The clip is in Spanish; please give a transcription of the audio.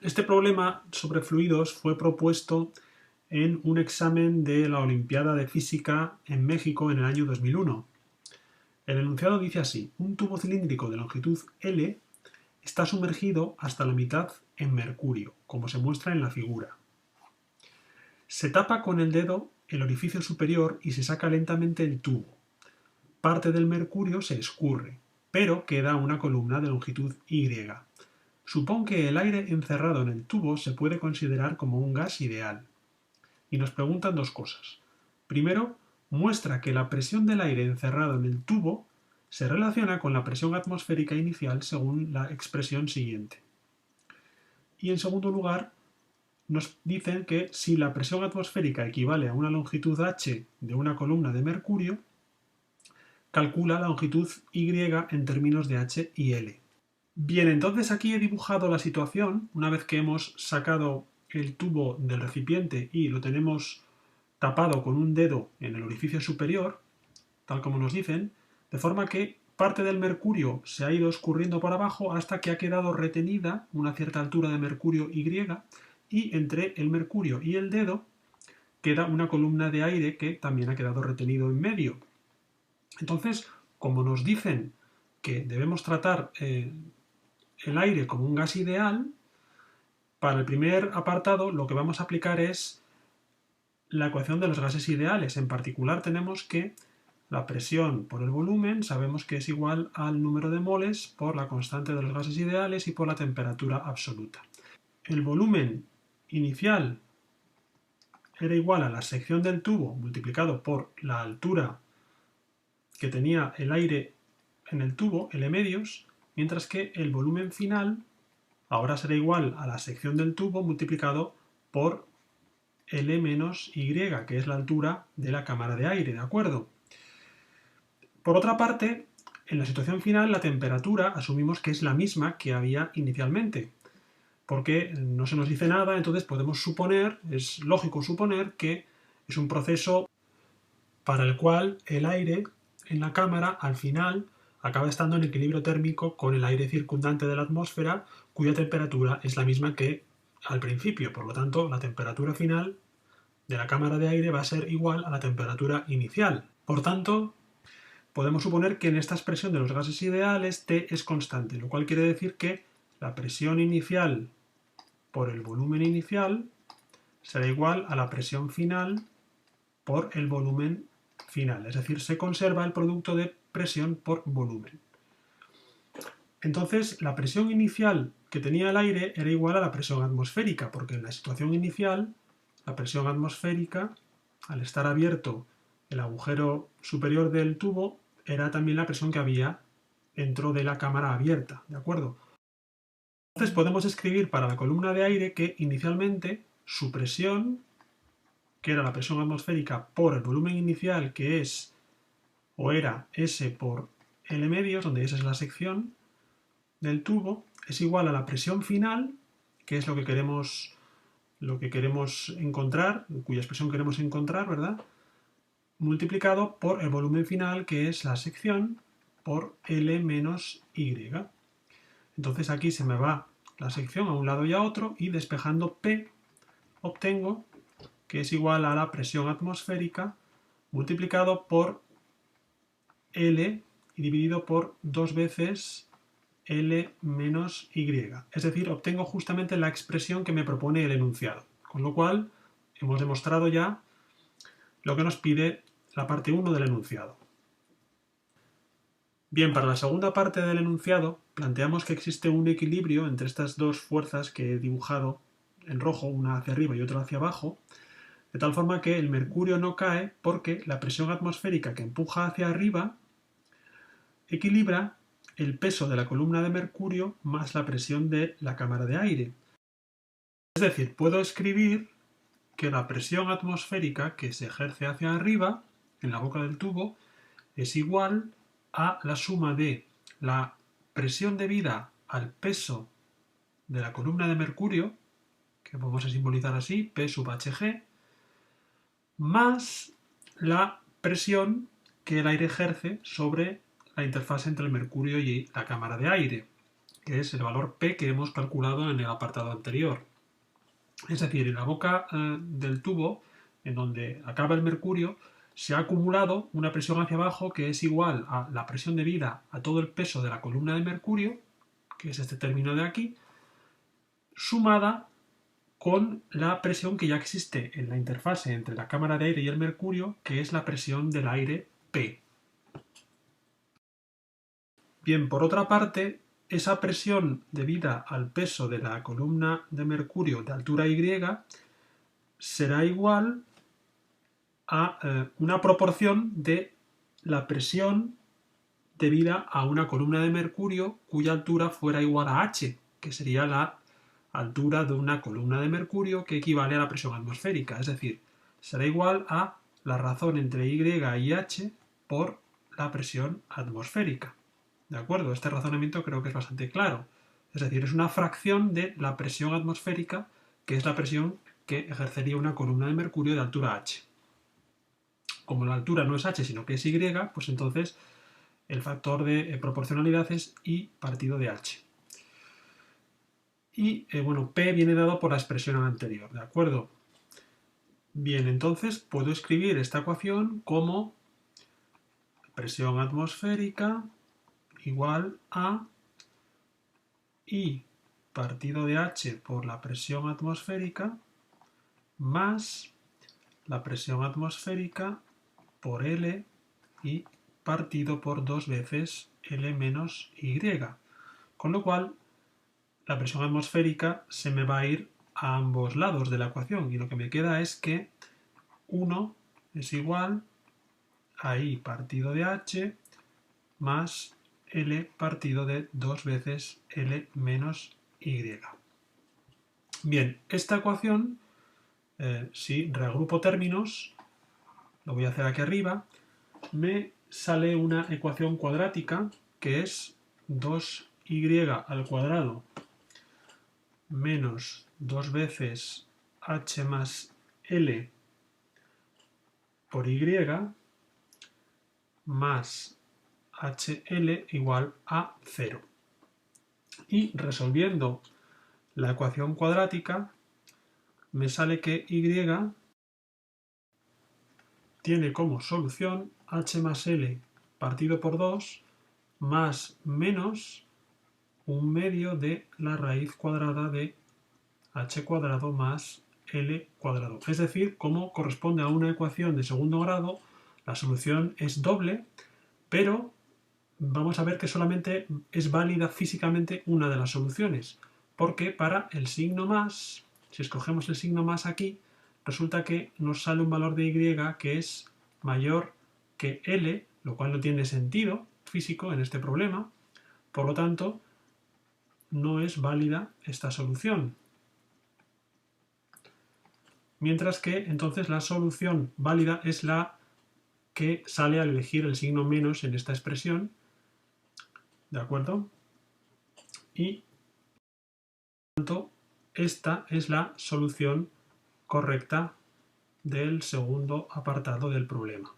Este problema sobre fluidos fue propuesto en un examen de la Olimpiada de Física en México en el año 2001. El enunciado dice así: un tubo cilíndrico de longitud L está sumergido hasta la mitad en mercurio, como se muestra en la figura. Se tapa con el dedo el orificio superior y se saca lentamente el tubo. Parte del mercurio se escurre, pero queda una columna de longitud Y. Supón que el aire encerrado en el tubo se puede considerar como un gas ideal. Y nos preguntan dos cosas. Primero, muestra que la presión del aire encerrado en el tubo se relaciona con la presión atmosférica inicial según la expresión siguiente. Y en segundo lugar, nos dicen que si la presión atmosférica equivale a una longitud h de una columna de mercurio, calcula la longitud y en términos de h y l. Bien, entonces aquí he dibujado la situación, una vez que hemos sacado el tubo del recipiente y lo tenemos tapado con un dedo en el orificio superior, tal como nos dicen, de forma que parte del mercurio se ha ido escurriendo por abajo hasta que ha quedado retenida una cierta altura de mercurio Y, y entre el mercurio y el dedo queda una columna de aire que también ha quedado retenido en medio. Entonces, como nos dicen que debemos tratar el aire como un gas ideal, para el primer apartado lo que vamos a aplicar es la ecuación de los gases ideales. En particular tenemos que la presión por el volumen sabemos que es igual al número de moles por la constante de los gases ideales y por la temperatura absoluta. El volumen inicial era igual a la sección del tubo multiplicado por la altura que tenía el aire en el tubo, L medios, mientras que el volumen final ahora será igual a la sección del tubo multiplicado por L menos Y, que es la altura de la cámara de aire, ¿de acuerdo? Por otra parte, en la situación final la temperatura asumimos que es la misma que había inicialmente, porque no se nos dice nada, entonces podemos suponer, es lógico suponer que es un proceso para el cual el aire en la cámara al final acaba estando en equilibrio térmico con el aire circundante de la atmósfera, cuya temperatura es la misma que al principio. Por lo tanto, la temperatura final de la cámara de aire va a ser igual a la temperatura inicial. Por tanto, podemos suponer que en esta expresión de los gases ideales T es constante, lo cual quiere decir que la presión inicial por el volumen inicial será igual a la presión final por el volumen final, es decir, se conserva el producto de presión por volumen. Entonces, la presión inicial que tenía el aire era igual a la presión atmosférica, porque en la situación inicial, la presión atmosférica, al estar abierto el agujero superior del tubo, era también la presión que había dentro de la cámara abierta, ¿de acuerdo? Entonces podemos escribir para la columna de aire que inicialmente su presión, que era la presión atmosférica por el volumen inicial, que es o era S por L medios, donde S es la sección del tubo, es igual a la presión final, que es lo que queremos encontrar, cuya expresión queremos encontrar, ¿verdad? Multiplicado por el volumen final, que es la sección, por L menos Y. Entonces aquí se me va la sección a un lado y a otro, y despejando P obtengo que es igual a la presión atmosférica multiplicado por L y dividido por 2 veces L menos Y. Es decir, obtengo justamente la expresión que me propone el enunciado. Con lo cual, hemos demostrado ya lo que nos pide la parte 1 del enunciado. Bien, para la segunda parte del enunciado, planteamos que existe un equilibrio entre estas dos fuerzas que he dibujado en rojo, una hacia arriba y otra hacia abajo, de tal forma que el mercurio no cae porque la presión atmosférica que empuja hacia arriba equilibra el peso de la columna de mercurio más la presión de la cámara de aire. Es decir, puedo escribir que la presión atmosférica que se ejerce hacia arriba, en la boca del tubo, es igual a la suma de la presión debida al peso de la columna de mercurio, que vamos a simbolizar así, P sub Hg, más la presión que el aire ejerce sobre la interfaz entre el mercurio y la cámara de aire. que es el valor P que hemos calculado en el apartado anterior. Es decir, en la boca del tubo, en donde acaba el mercurio, se ha acumulado una presión hacia abajo que es igual a la presión debida a todo el peso de la columna de mercurio, que es este término de aquí, sumada con la presión que ya existe en la interfase entre la cámara de aire y el mercurio, que es la presión del aire P. Bien, por otra parte, esa presión debida al peso de la columna de mercurio de altura Y será igual a una proporción de la presión debida a una columna de mercurio cuya altura fuera igual a h, que sería la altura de una columna de mercurio que equivale a la presión atmosférica. Es decir, será igual a la razón entre y y h por la presión atmosférica. ¿De acuerdo? Este razonamiento creo que es bastante claro. Es decir, es una fracción de la presión atmosférica, que es la presión que ejercería una columna de mercurio de altura h. Como la altura no es h, sino que es y, pues entonces el factor de proporcionalidad es I partido de h. Y bueno, P viene dado por la expresión anterior, ¿de acuerdo? Bien, entonces puedo escribir esta ecuación como presión atmosférica igual a I partido de h por la presión atmosférica más la presión atmosférica por L y partido por 2 veces L menos Y. Con lo cual, la presión atmosférica se me va a ir a ambos lados de la ecuación y lo que me queda es que 1 es igual a I partido de H más L partido de 2 veces L menos Y. Bien, esta ecuación, si reagrupo términos, lo voy a hacer aquí arriba, me sale una ecuación cuadrática que es 2y al cuadrado menos 2 veces h más L por Y más HL igual a 0. Y resolviendo la ecuación cuadrática me sale que Y tiene como solución h más L partido por 2 más menos un medio de la raíz cuadrada de h cuadrado más L cuadrado. Es decir, como corresponde a una ecuación de segundo grado, la solución es doble, pero vamos a ver que solamente es válida físicamente una de las soluciones, porque para el signo más, si escogemos el signo más aquí, resulta que nos sale un valor de Y que es mayor que L, lo cual no tiene sentido físico en este problema, por lo tanto, no es válida esta solución. Mientras que entonces la solución válida es la que sale al elegir el signo menos en esta expresión, ¿de acuerdo? Y por lo tanto, esta es la solución correcta del segundo apartado del problema.